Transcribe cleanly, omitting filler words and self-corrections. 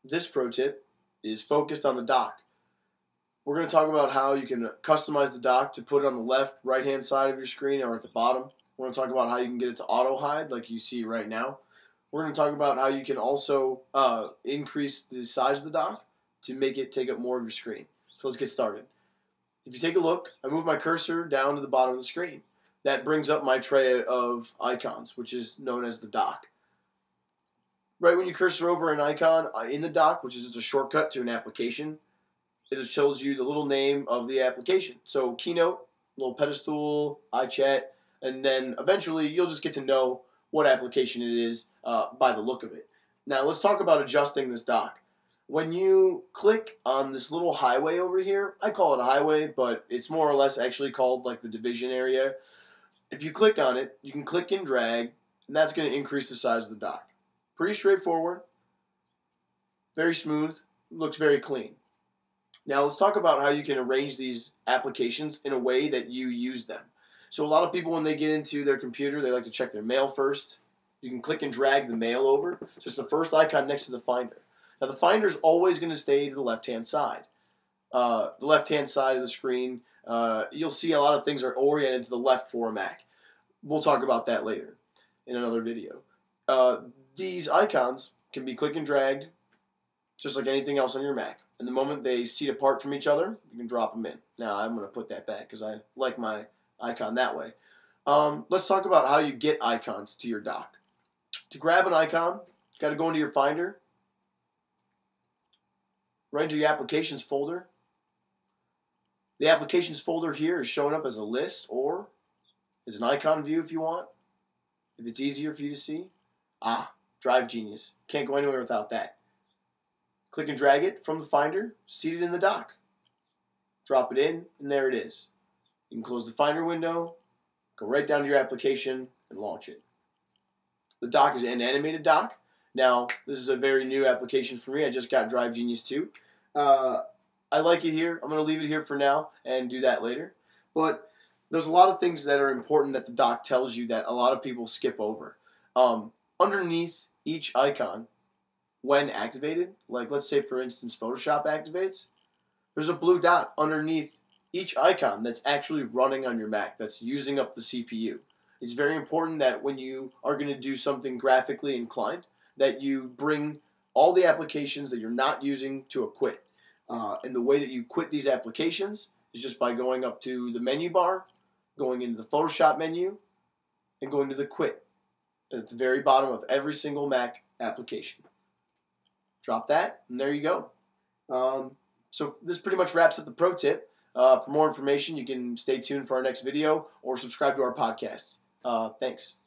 This pro tip is focused on the dock. We're going to talk about how you can customize the dock to put it on the left, right-hand side of your screen or at the bottom. We're going to talk about how you can get it to auto-hide like you see right now. We're going to talk about how you can also increase the size of the dock to make it take up more of your screen. So let's get started. If you take a look, I move my cursor down to the bottom of the screen. That brings up my tray of icons, which is known as the dock. Right when you cursor over an icon in the dock, which is just a shortcut to an application, it shows you the little name of the application. So Keynote, little pedestal, iChat, and then eventually you'll just get to know what application it is by the look of it. Now let's talk about adjusting this dock. When you click on this little highway over here, I call it a highway, but it's more or less actually called like the division area. If you click on it, you can click and drag, and that's going to increase the size of the dock. Pretty straightforward, very smooth, looks very clean. Now let's talk about how you can arrange these applications in a way that you use them. So a lot of people, when they get into their computer, they like to check their mail first. You can click and drag the mail over. So it's the first icon next to the Finder. Now the Finder is always going to stay to the left-hand side. The left-hand side of the screen, you'll see a lot of things are oriented to the left for a Mac. We'll talk about that later in another video. These icons can be click and dragged just like anything else on your Mac. And the moment they seat apart from each other, you can drop them in. Now I'm going to put that back because I like my icon that way. Let's talk about how you get icons to your dock. To grab an icon, you got to go into your Finder, right into your Applications folder. The Applications folder here is showing up as a list or as an icon view if you want, if it's easier for you to see. Drive Genius. Can't go anywhere without that. Click and drag it from the Finder, seat it in the dock. Drop it in, and there it is. You can close the Finder window, go right down to your application, and launch it. The dock is an animated dock. Now, this is a very new application for me. I just got Drive Genius 2. I like it here. I'm going to leave it here for now and do that later. But there's a lot of things that are important that the dock tells you that a lot of people skip over. Underneath each icon, when activated, like let's say for instance Photoshop activates, there's a blue dot underneath each icon that's actually running on your Mac, that's using up the CPU. It's very important that when you are going to do something graphically inclined, that you bring all the applications that you're not using to a quit. And the way that you quit these applications is just by going up to the menu bar, going into the Photoshop menu, and going to the quit. At the very bottom of every single Mac application. Drop that, and there you go. So this pretty much wraps up the pro tip. For more information, you can stay tuned for our next video or subscribe to our podcast. Thanks.